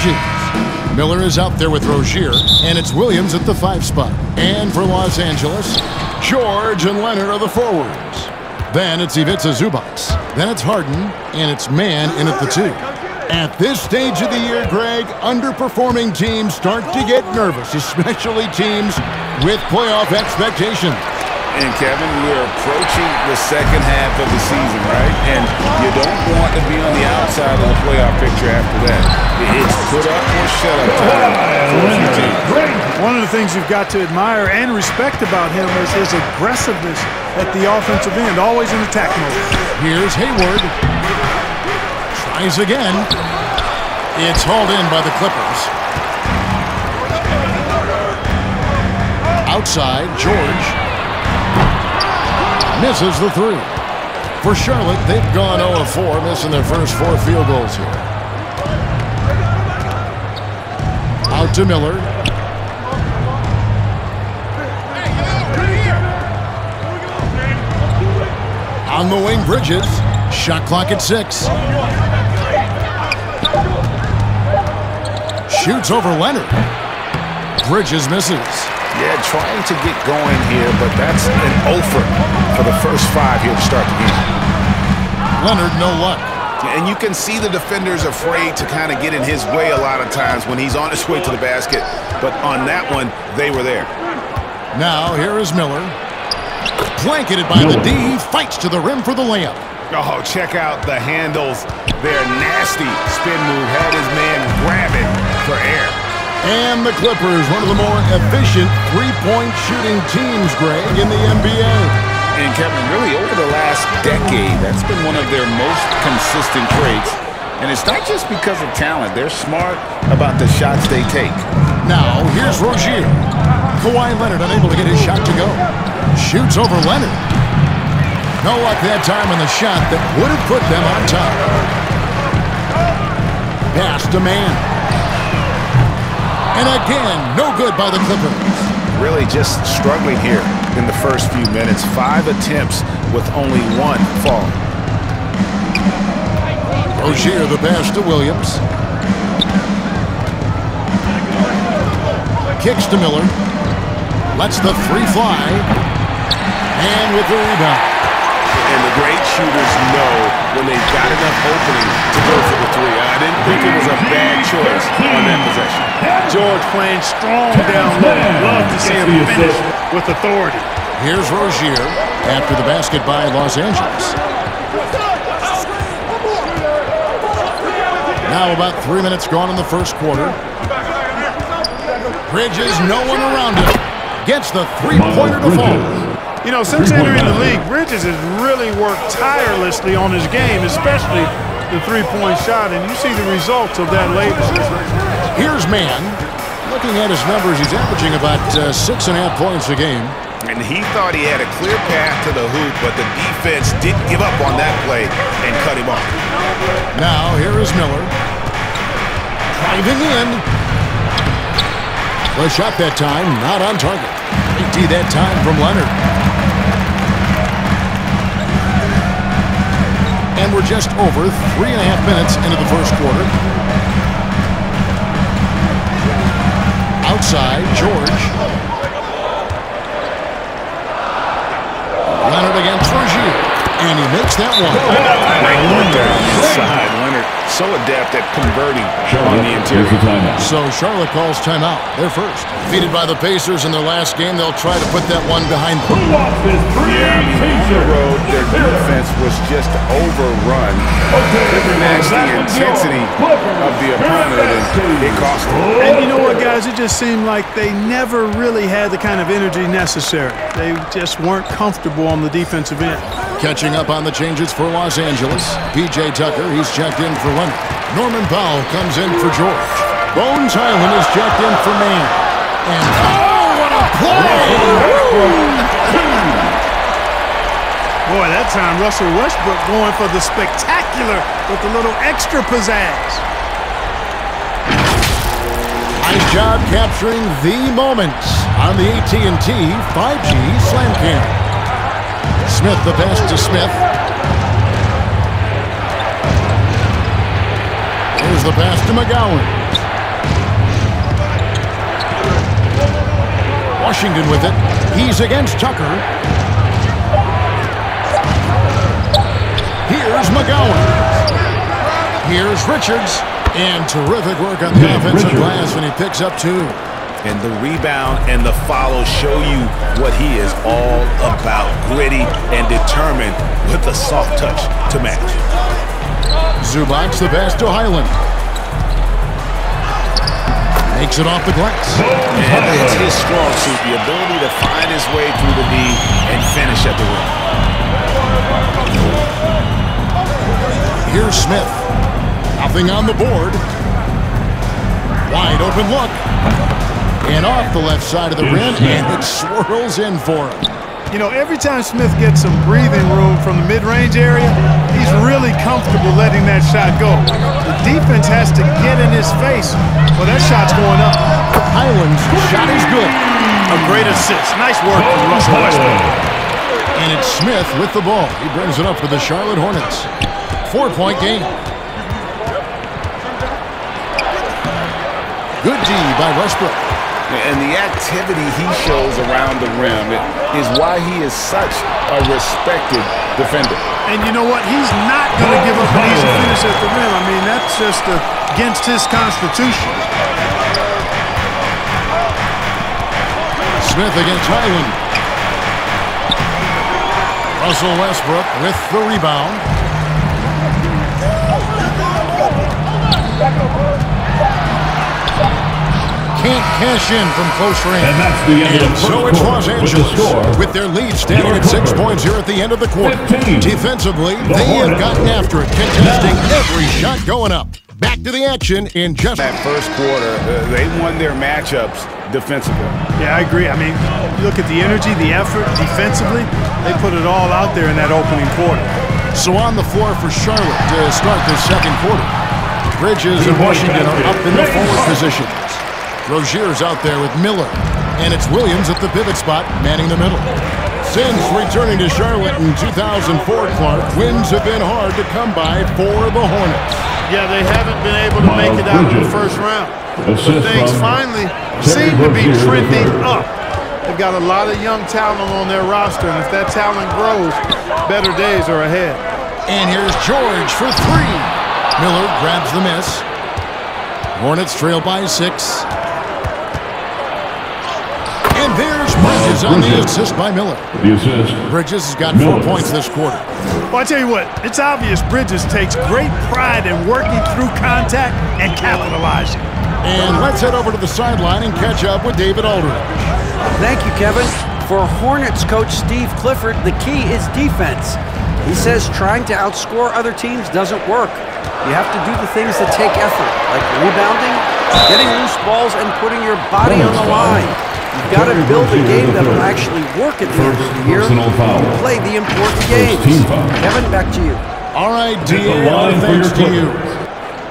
Bridges. Miller is out there with Rozier, and it's Williams at the 5 spot. And for Los Angeles, George and Leonard are the forwards. Then it's Ivica Zubac. Then it's Harden, and it's Mann in at the 2. At this stage of the year, Greg, underperforming teams start to get nervous, especially teams with playoff expectations. And, Kevin, we're approaching the second half of the season, right? And you don't want to be on the outside of the playoff picture after that. It's put up or shut up time for a few teams. One of the things you've got to admire and respect about him is his aggressiveness at the offensive end, always in attack mode. Here's Hayward. Tries again. It's hauled in by the Clippers. Outside, George. Misses the 3. For Charlotte, they've gone 0 of 4, missing their first 4 field goals here. Out to Miller. On the wing, Bridges. Shot clock at 6. Shoots over Leonard. Bridges misses. Yeah, trying to get going here, but that's an offer for the first 5 here to start the game. Leonard, no luck. And you can see the defenders afraid to kind of get in his way a lot of times when he's on his way to the basket. But on that one, they were there. Now, here is Miller. Blanketed by the D, fights to the rim for the layup. Oh, check out the handles. Their nasty spin move had his man grabbing for air. And the Clippers, one of the more efficient three-point shooting teams, Greg, in the NBA. And Kevin, really over the last decade, that's been one of their most consistent traits. And it's not just because of talent. They're smart about the shots they take. Now, here's Rozier. Kawhi Leonard unable to get his shot to go. Shoots over Leonard. No luck that time on the shot that would have put them on top. Pass to Mann. And again, no good by the Clippers. Really just struggling here in the first few minutes. 5 attempts with only 1 fall. Rozier, the pass to Williams. Kicks to Miller. Lets the 3 fly. And with the rebound. And the great shooters know when they've got enough opening to go for the 3. I didn't think it was a bad choice on that possession. George playing strong down low. Love to see him finish with authority. Here's Rozier after the basket by Los Angeles. Now about 3 minutes gone in the first quarter. Bridges, no one around him. Gets the three-pointer to fall. You know, since entering the league, Bridges has really worked tirelessly on his game, especially the three-point shot, and you see the results of that labor. Here's Mann. Looking at his numbers, he's averaging about 6.5 points a game. And he thought he had a clear path to the hoop, but the defense didn't give up on that play and cut him off. Now, here is Miller. Driving in. The shot that time, not on target. 80 that time from Leonard. And we're just over 3.5 minutes into the first quarter. Outside, George. Leonard against Rozier. And he makes that one. Great work there on the inside. Leonard so adept at converting on the interior. So Charlotte calls timeout. They're first. Defeated by the Pacers in their last game, they'll try to put that one behind them. Yeah, on the road, their defense was just overrun. Couldn't match the intensity of the opponent, and it cost them. And you know what, guys? It just seemed like they never really had the kind of energy necessary. They just weren't comfortable on the defensive end. Catching up on the changes for Los Angeles. P.J. Tucker, he's checked in for Leonard. Norman Powell comes in for George. Bones Highland is checked in for Mann. And oh, what a play! Boy, that time Russell Westbrook going for the spectacular with a little extra pizzazz. Nice job capturing the moments on the AT&T 5G Slam Cam. Smith, the pass to Smith. Here's the pass to McGowan. Washington with it. He's against Tucker. Here's McGowan. Here's Richards. And terrific work on the offensive glass, and he picks up 2. And the rebound and the follow show you what he is all about. Gritty and determined with the soft touch to match. Zubac the pass to Highland. Makes it off the glass. And it's his strong suit, the ability to find his way through the knee and finish at the rim. Here's Smith. Nothing on the board. Wide open look. And off the left side of the rim, and it swirls in for him. You know, every time Smith gets some breathing room from the mid-range area, he's really comfortable letting that shot go. The defense has to get in his face. Well, that shot's going up. Highland's shot is good. A great assist. Nice work from Russell Westbrook. And it's Smith with the ball. He brings it up for the Charlotte Hornets. 4-point game. Good D by Westbrook. And the activity he shows around the rim is why he is such a respected defender. And you know what? He's not going to give up an easy finish at the rim. I mean, that's just against his constitution. Smith against Highland. Russell Westbrook with the rebound. Can't cash in from close range. And that's the end of the so it's Los Angeles with their lead standing at 6 points here at the end of the quarter. 15. Defensively, they have gotten after it, contesting every shot going up. Back to the action in just that first quarter. They won their matchups defensively. Yeah, I agree. I mean, look at the energy, the effort defensively. They put it all out there in that opening quarter. So on the floor for Charlotte to start this second quarter. Bridges and Washington are up in the forward positions. Rozier's out there with Miller, and it's Williams at the pivot spot, manning the middle. Since returning to Charlotte in 2004, Clark, wins have been hard to come by for the Hornets. Yeah, they haven't been able to make it out of the first round. But things finally seem to be trending up. They've got a lot of young talent on their roster, and if that talent grows, better days are ahead. And here's George for 3. Miller grabs the miss. Hornets trail by 6. And there's Bridges on the assist by Miller. The assist. Bridges has got 4 points this quarter. Well, I tell you what, it's obvious Bridges takes great pride in working through contact and capitalizing. And let's head over to the sideline and catch up with David Aldridge. Thank you, Kevin. For Hornets coach Steve Clifford, the key is defense. He says trying to outscore other teams doesn't work. You have to do the things that take effort, like rebounding, getting loose balls, and putting your body on the line. You've got to build a game that will actually work at the end of the year and play the important games. Kevin, back to you. All right, D.A., thanks to you.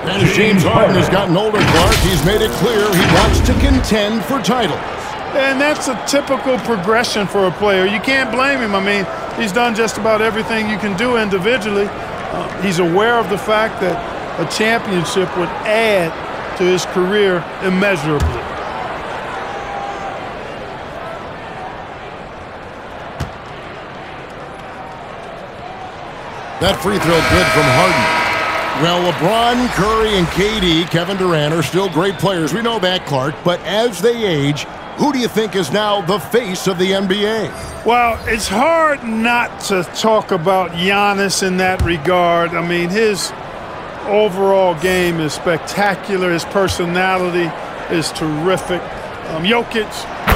And as James Harden has gotten older, Clark, he's made it clear he wants to contend for titles. And that's a typical progression for a player. You can't blame him. I mean, he's done just about everything you can do individually. He's aware of the fact that a championship would add to his career immeasurably. That free throw good from Harden. Well, LeBron, Curry, and KD, Kevin Durant, are still great players. We know that, Clark. But as they age, who do you think is now the face of the NBA? Well, it's hard not to talk about Giannis in that regard. I mean, his overall game is spectacular. His personality is terrific. Jokic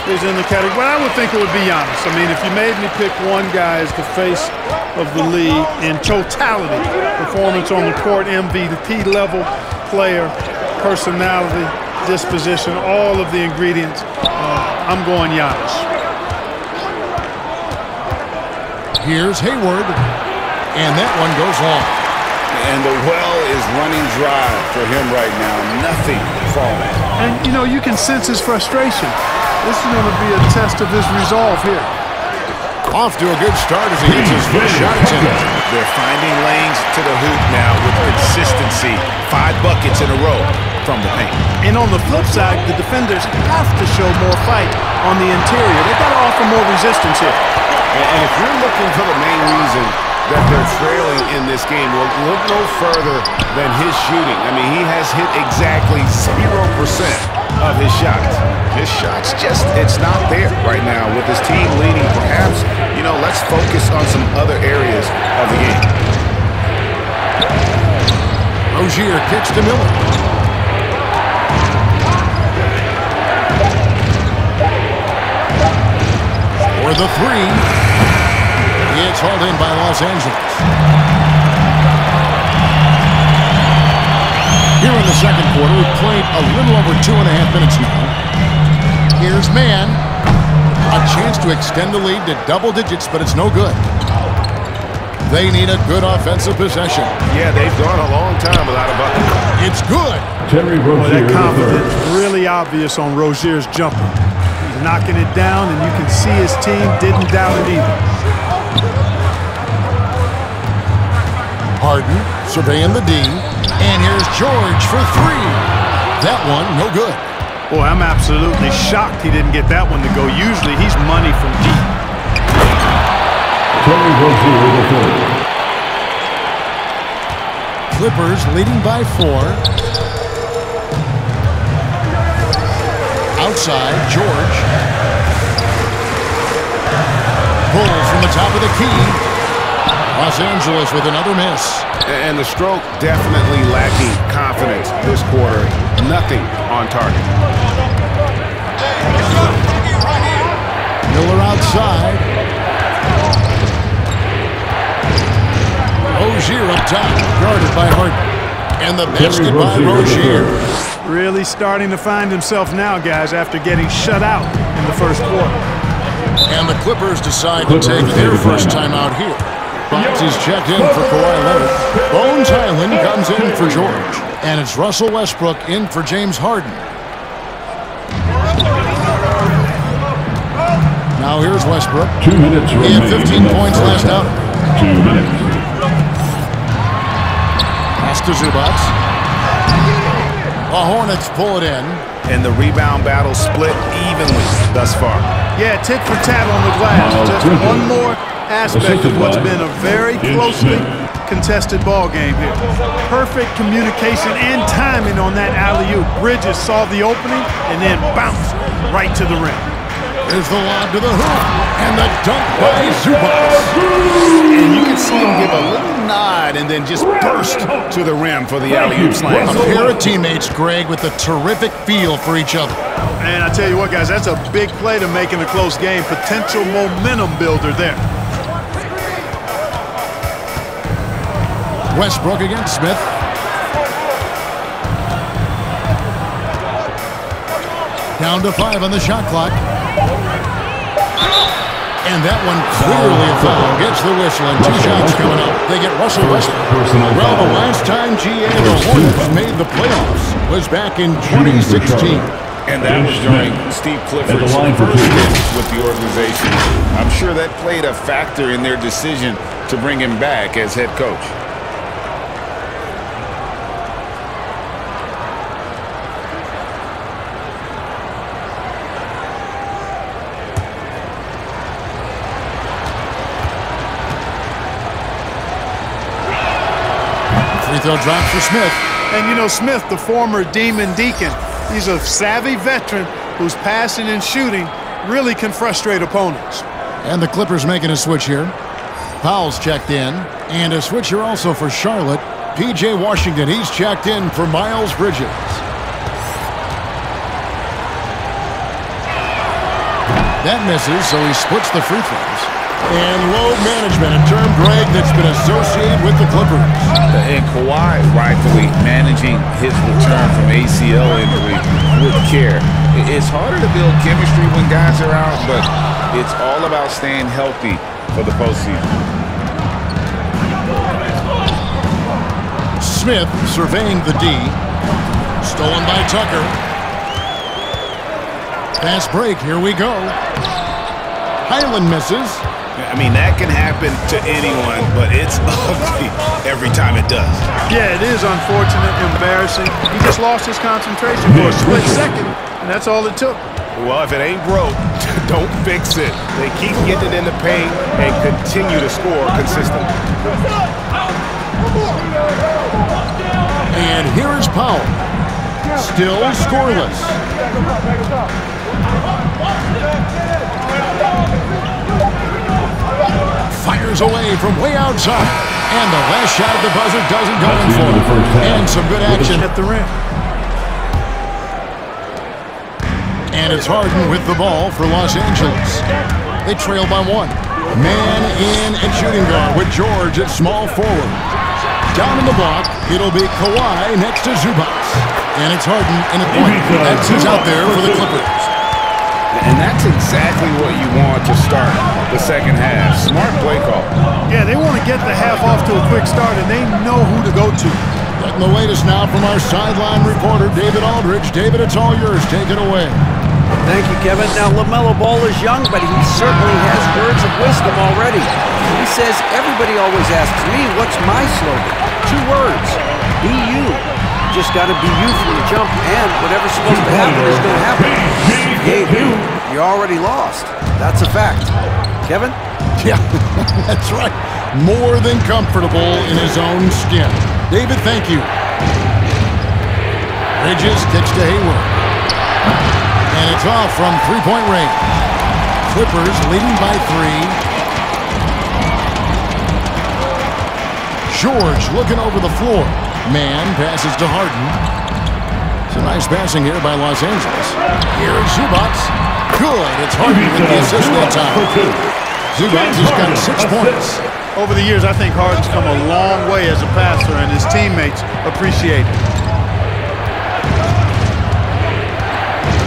is in the category. But I would think it would be Giannis. I mean, if you made me pick one guy as the face of the league in totality, performance on the court, MVP level player, personality, disposition, all of the ingredients, I'm going Giannis. Here's Hayward, and that one goes long. And the well is running dry for him right now. Nothing falling. And, you know, you can sense his frustration. This is going to be a test of his resolve here. Off to a good start as he hits his first shot attempt. They're finding lanes to the hoop now with consistency. 5 buckets in a row. from the paint. And on the flip side, the defenders have to show more fight on the interior. They've got to offer more resistance here. And if you're looking for the main reason that they're trailing in this game, well, look no further than his shooting. I mean, he has hit exactly 0% of his shots. His shots it's not there right now with his team leading. Perhaps, let's focus on some other areas of the game. Rozier kicks to Miller. For the three. It's hauled in by Los Angeles. Here in the second quarter, we've played a little over 2.5 minutes now. Here's man. A chance to extend the lead to double digits, but it's no good. They need a good offensive possession. Yeah, they've gone a long time without a bucket. It's good. That confidence really obvious on Rozier's jumper. He's knocking it down, and you can see his team didn't doubt it either. Harden surveying the D. And here's George for three. That one, no good. Boy, I'm absolutely shocked he didn't get that one to go. Usually he's money from deep. Clippers leading by 4. Outside, George. Pulls from the top of the key. Los Angeles with another miss. And the stroke definitely lacking confidence this quarter. Nothing on target. Miller outside. Rozier up top, guarded by Harden. And the basket by Rozier. Really starting to find himself now, guys, after getting shut out in the first quarter. And the Clippers decide to take their first time out here. Fox is checked in for Kawhi Leonard. Bones Highland comes in for George. And it's Russell Westbrook in for James Harden. Now here's Westbrook. 2 minutes remaining. He had 15 points last out. 2 minutes. Pass to Zubac. The Hornets pull it in. And the rebound battle split evenly thus far. Yeah, tit for tat on the glass. Just one more aspect of what's been a very closely contested ball game here. Perfect communication and timing on that alley-oop. Bridges saw the opening and then bounced right to the rim. There's the lob to the hoop, and the dunk by Zubac. And you can see him give a little nod and then just burst to the rim for the alley-oop slam. A pair of teammates, Greg, with a terrific feel for each other. And I tell you what, guys, that's a big play to make in a close game. Potential momentum builder there. Westbrook against Smith. Down to 5 on the shot clock. And that one clearly a foul. Gets the whistle and 2 shots coming up. They get Russell Westbrook. Well, the last time GA the Hornets made the playoffs was back in 2016. And that was during Steve Clifford's first stint with the organization. I'm sure that played a factor in their decision to bring him back as head coach. Free throw drops for Smith. And you know, Smith, the former Demon Deacon, he's a savvy veteran whose passing and shooting really can frustrate opponents. And the Clippers making a switch here. Powell's checked in. And a switch here also for Charlotte. P.J. Washington, he's checked in for Miles Bridges. That misses, so he splits the free throws. And load management, a term, Greg, that's been associated with the Clippers. And Kawhi rightfully managing his return from ACL injury with care. It's harder to build chemistry when guys are out, but it's all about staying healthy for the postseason. Smith surveying the D. Stolen by Tucker. Fast break, here we go. Highland misses. I mean, that can happen to anyone, but it's ugly every time it does. Yeah, it is unfortunate, embarrassing. He just lost his concentration for a split second, and that's all it took. Well, if it ain't broke, don't fix it. They keep getting it in the paint and continue to score consistently. And here is Powell. Still scoreless. Fires away from way outside. And the last shot at the buzzer doesn't go in for him. And some good action At the rim. And it's Harden with the ball for Los Angeles. They trail by 1. Man in at shooting guard with George at small forward. Down in the block, it'll be Kawhi next to Zubac. And it's Harden in a point. That's who's out there for the Clippers. And that's exactly what you want to start the second half. Smart play call. Yeah, they want to get the half off to a quick start, and they know who to go to. Getting the latest now from our sideline reporter, David Aldridge. David, it's all yours. Take it away. Thank you, Kevin. Now, LaMelo Ball is young, but he certainly has words of wisdom already. He says, everybody always asks me, what's my slogan? 2 words, be you. Just got to be you from the jump, and whatever's supposed to happen is going to happen. If you ain't you already lost. That's a fact. Kevin? Yeah, that's right. More than comfortable in his own skin. David, thank you. Bridges kicks to Hayward. And it's off from three-point range. Clippers leading by 3. George looking over the floor. Man passes to Harden. It's a nice passing here by Los Angeles. Here's Zubac. Good. It's Harden with the assist that time. Zubac has got 6 points. Over the years, I think Harden's come a long way as a passer, and his teammates appreciate it.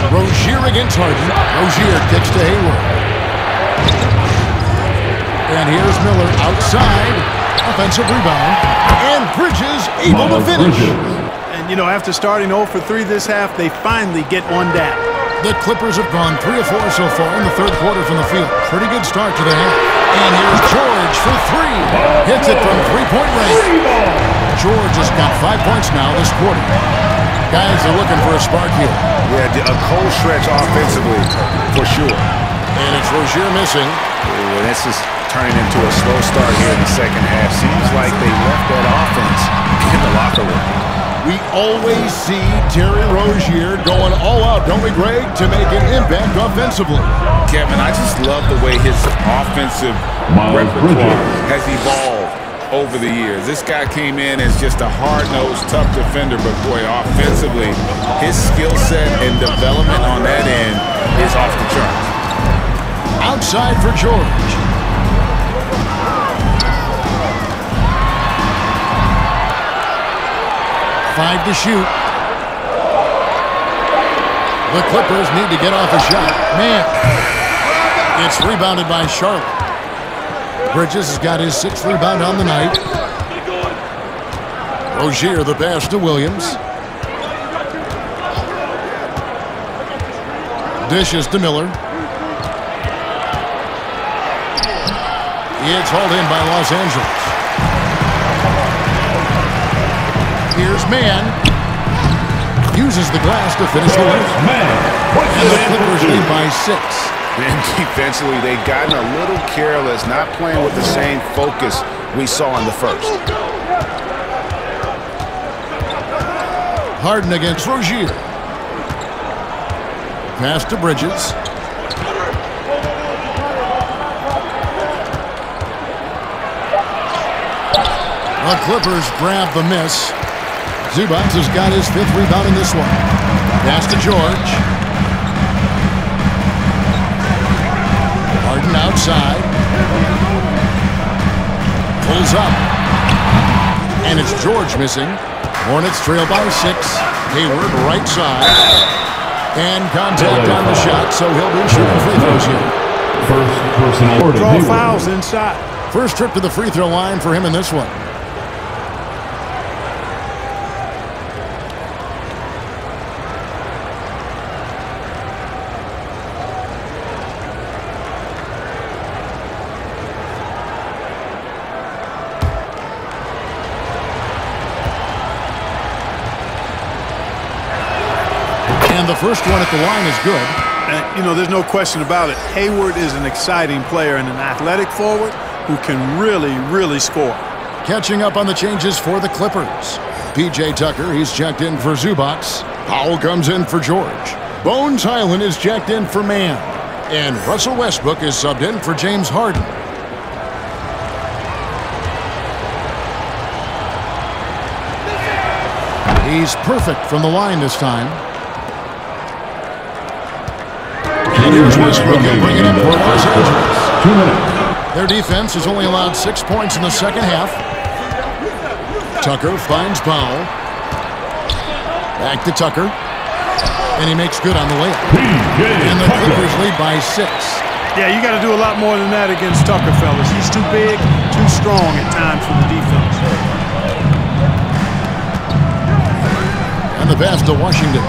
Rozier against Harden. Rozier kicks to Hayward. And here's Miller outside. Offensive rebound. And Bridges able to finish. And, you know, after starting 0 for 3 this half, they finally get one down. The Clippers have gone 3 of 4 so far in the third quarter from the field. Pretty good start to the half. And here's George for 3. Hits it from three-point range. George has got 5 points now this quarter. Guys are looking for a spark here. Yeah, a cold stretch offensively, for sure. And it's Rozier missing. Ooh, this is turning into a slow start here in the second half. Seems like they left that offense in the locker room. We always see Terry Rozier going all out, don't we, Greg, to make an impact offensively. Kevin, I just love the way his offensive repertoire has evolved over the years. This guy came in as just a hard-nosed, tough defender, but boy, offensively, his skill set and development on that end is off the charts. Outside for George. Five to shoot. The Clippers need to get off a shot. Man, it's rebounded by Charlotte. Bridges has got his 6th rebound on the night. Rozier the pass to Williams. Dishes to Miller. It's hauled in by Los Angeles. Here's Mann. Uses the glass to finish the race. And the Clippers lead by 6. And defensively, they've gotten a little careless, not playing with the same focus we saw in the first. Harden against Rozier. Pass to Bridges. The Clippers grab the miss. Zubac has got his 5th rebound in this one. Pass to George. Harden outside. Pulls up. And it's George missing. Hornets trail by 6. Hayward right side. And contact on the shot, so he'll be shooting free throws here. First personal. Draw fouls inside. First trip to the free throw line for him in this one. And the first one at the line is good. And, you know, there's no question about it. Hayward is an exciting player and an athletic forward who can really score. Catching up on the changes for the Clippers. P.J. Tucker, he's checked in for Zubac. Powell comes in for George. Bones Highland is checked in for Mann. And Russell Westbrook is subbed in for James Harden. He's perfect from the line this time. And here's Westbrook. He'll bring it up for Los Angeles. 2 minutes. Their defense has only allowed 6 points in the second half. Tucker finds Powell. Back to Tucker. And he makes good on the layup. And the Clippers lead by 6. Yeah, you got to do a lot more than that against Tucker, fellas. He's too big, too strong at times for the defense. And the pass to Washington.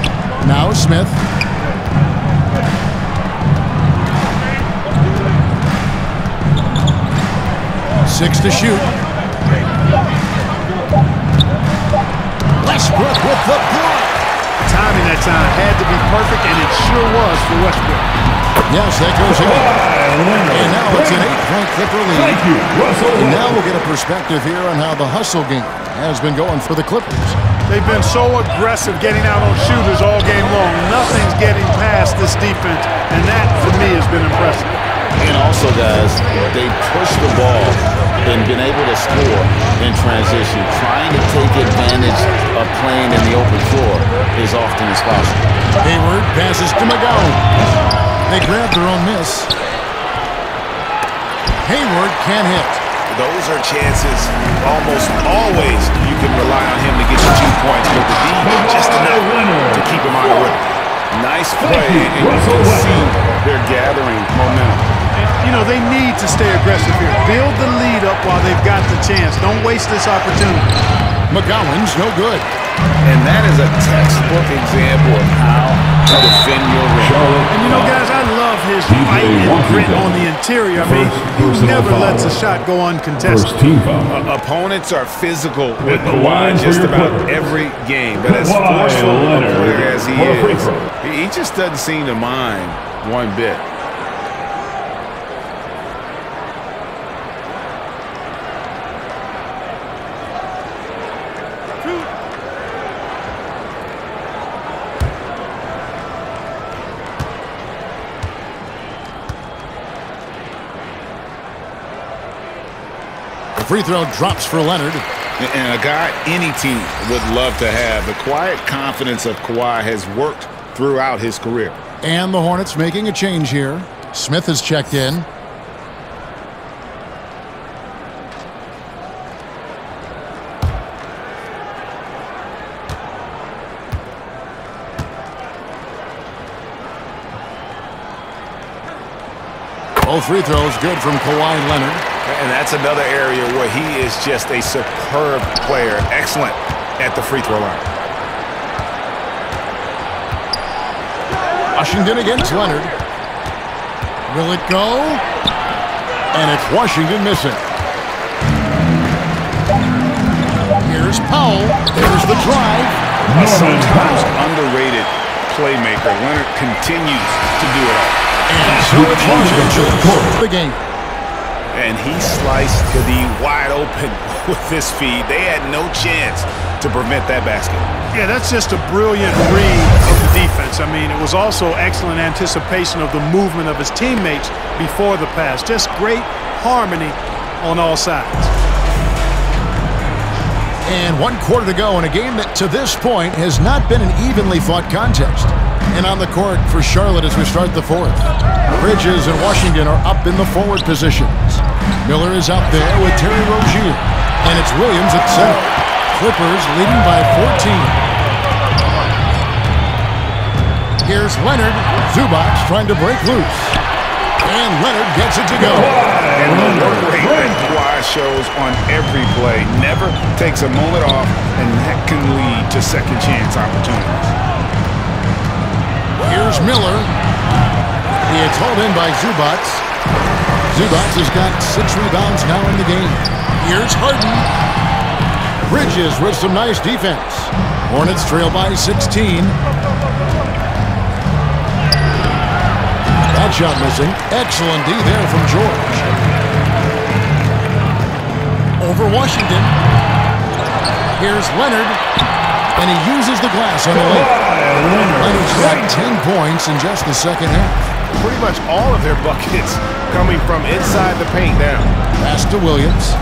Now Smith. Six to shoot. Westbrook with the block. Timing that time had to be perfect, and it sure was for Westbrook. Yes, that goes in. And now it's an 8-point Clipper lead. Thank you, Russell. And now we'll get a perspective here on how the hustle game has been going for the Clippers. They've been so aggressive getting out on shooters all game long. Nothing's getting past this defense, and that, for me, has been impressive. And also, guys, they push the ball and been able to score in transition, trying to take advantage of playing in the open floor as often as possible. Hayward passes to McGowan. They grab their own miss. Hayward can't hit. Those are chances almost always you can rely on him to get you 2 points, but the D just enough to keep him on the rhythm. Nice play, and you can see they're gathering momentum. You know, they need to stay aggressive here. Build the lead up while they've got the chance. Don't waste this opportunity. McGowan's no good. And that is a textbook example of how to defend your rim. And you know, guys, I love his fight and grit on the interior. I mean, he never lets a shot go uncontested. First team foul. Opponents are physical with the Kawhi line for just your about Clippers. every game. But as forceful a player as he is, he just doesn't seem to mind one bit. Free throw drops for Leonard. And a guy any team would love to have. The quiet confidence of Kawhi has worked throughout his career. And the Hornets making a change here. Smith has checked in. Both free throws good from Kawhi Leonard. And that's another area where he is just a superb player. Excellent at the free throw line. Washington against Leonard. Will it go? And it's Washington missing. Here's Powell. There's the drive. A sometimes underrated playmaker. Leonard continues to do it all. And so it's Los Angeles. The game. And he sliced the D wide open with this feed. They had no chance to prevent that basket. Yeah, that's just a brilliant read of the defense. I mean, it was also excellent anticipation of the movement of his teammates before the pass. Just great harmony on all sides. And 1 quarter to go in a game that to this point has not been an evenly fought contest. And on the court for Charlotte as we start the fourth. Bridges and Washington are up in the forward positions. Miller is out there with Terry Rozier. And it's Williams at center. Clippers leading by 14. Here's Leonard. Zubac trying to break loose. And Leonard gets it to go. And the work rate that Kawhi shows on every play never takes a moment off, and that can lead to second chance opportunities. Here's Miller. He is hauled in by Zubac. Zubac has got 6 rebounds now in the game. Here's Harden. Bridges with some nice defense. Hornets trail by 16. That shot missing. Excellent D there from George. Over Washington. Here's Leonard. And he uses the glass on the lane. Leonard's got 10 points in just the second half. Pretty much all of their buckets coming from inside the paint now. Pass to Williams.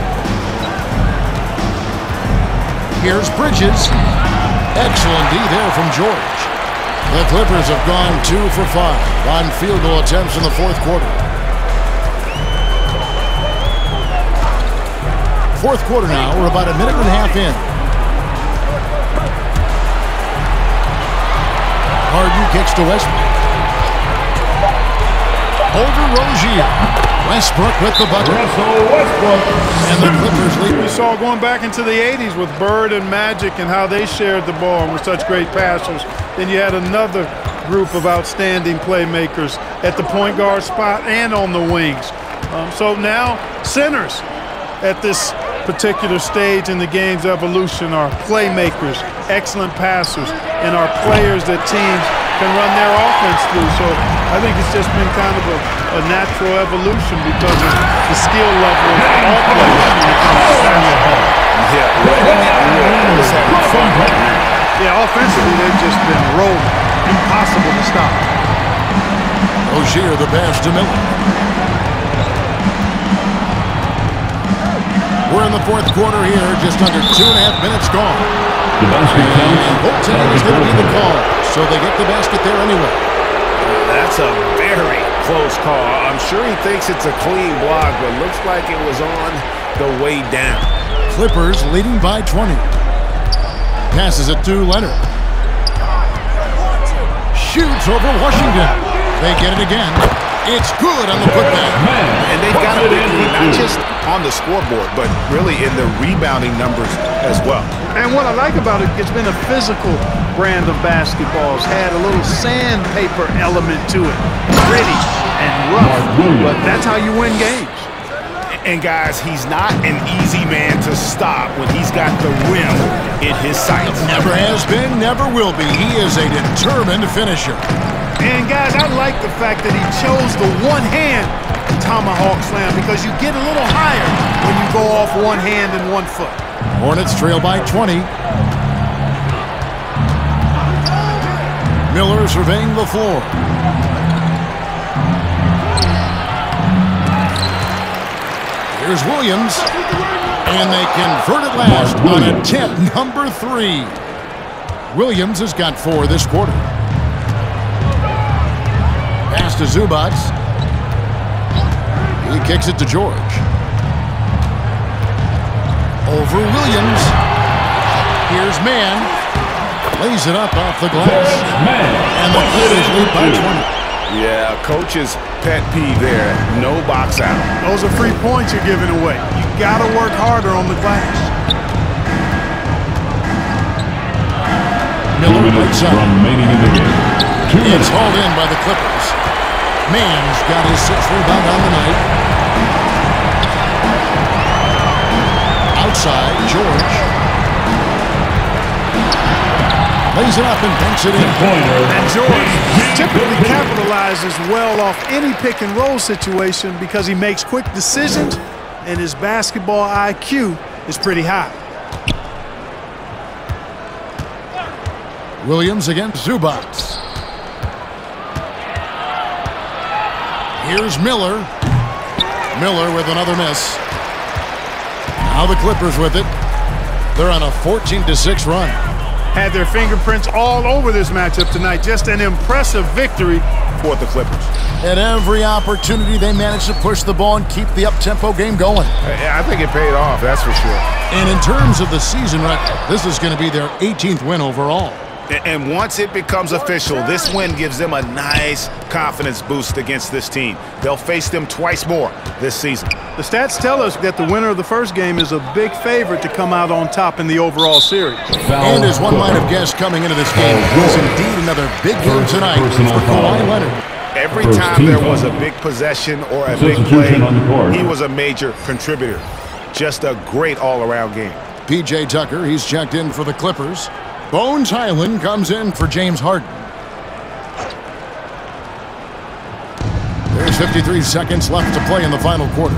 Here's Bridges. Excellent D there from George. The Clippers have gone 2 for 5 on field goal attempts in the fourth quarter. Fourth quarter now. We're about a minute and a half in. Harden kicks to Westbrook. Over Rozier. Westbrook with the bucket. And the Clippers lead. We saw going back into the 80s with Bird and Magic and how they shared the ball and were such great passers. Then you had another group of outstanding playmakers at the point guard spot and on the wings. So now centers at this particular stage in the game's evolution are playmakers, excellent passers, and are players that teams can run their offense through. So I think it's just been kind of a natural evolution because of the skill level of all players when it comes to basketball. Yeah, offensively they've just been rolling. Impossible to stop. Rozier the pass to Miller. We're in the fourth quarter here, just under 2.5 minutes gone. The basket counts. Goaltending is going to be the call, so they get the basket there anyway. That's a very close call. I'm sure he thinks it's a clean block, but looks like it was on the way down. Clippers leading by 20. Passes it to Leonard. Shoots over Washington. They get it again. It's good on the putback. And they've got a big lead, not just on the scoreboard, but really in the rebounding numbers as well. And what I like about it, it's been a physical brand of basketball. It's had a little sandpaper element to it. Gritty and rough, but that's how you win games. And guys, he's not an easy man to stop when he's got the rim in his sights. Never has been, never will be. He is a determined finisher. And guys, I like the fact that he chose the one-hand tomahawk slam because you get a little higher when you go off one hand and 1 foot. Hornets trail by 20. Miller surveying the floor. Here's Williams. And they convert it last on attempt number 3. Williams has got 4 this quarter. Pass to Zubac. He kicks it to George. Over Williams. Here's Mann. Lays it up off the glass. And the Clippers lead by 20. Yeah, coach's pet peeve there. No box out. Those are free points you're giving away. You got to work harder on the glass. Miller breaks up. Remaining in the game. It's hauled in by the Clippers. Mann's got his 6th rebound on the night. Outside, George. Lays it up and banks it in. And George typically capitalizes well off any pick-and-roll situation because he makes quick decisions and his basketball IQ is pretty high. Williams against Zubac. Here's Miller. Miller with another miss. Now the Clippers with it. They're on a 14-6 run. Had their fingerprints all over this matchup tonight. Just an impressive victory for the Clippers. At every opportunity, they managed to push the ball and keep the up-tempo game going. I think it paid off, that's for sure. And in terms of the season record, this is going to be their 18th win overall. And once it becomes official, this win gives them a nice confidence boost against this team. They'll face them twice more this season. The stats tell us that the winner of the first game is a big favorite to come out on top in the overall series. And as one might have guessed coming into this game, it was indeed another big game tonight for Kawhi Leonard. Every time there was a big possession or a big play, he was a major contributor. Just a great all-around game. P.J. Tucker, he's checked in for the Clippers. Bones Highland comes in for James Harden. There's 53 seconds left to play in the final quarter.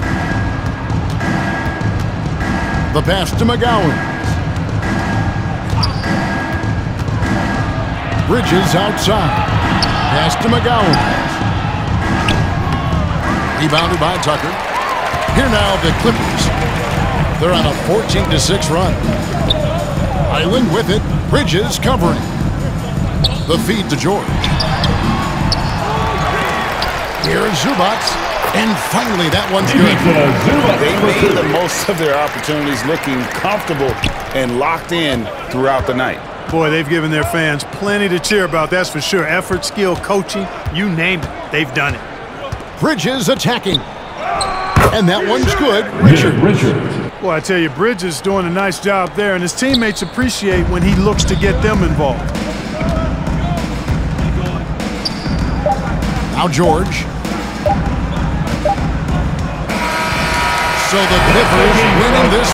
The pass to McGowan. Bridges outside. Pass to McGowan. Rebounded by Tucker. Here now the Clippers. They're on a 14-6 run. Island with it. Bridges covering. The feed to George. Here is Zubac. And finally, that one's good. They made the most of their opportunities, looking comfortable and locked in throughout the night. Boy, they've given their fans plenty to cheer about, that's for sure. Effort, skill, coaching, you name it, they've done it. Bridges attacking. And that one's good. Richard. Well, I tell you, Bridges doing a nice job there, and his teammates appreciate when he looks to get them involved. Now George. So the Clippers winning this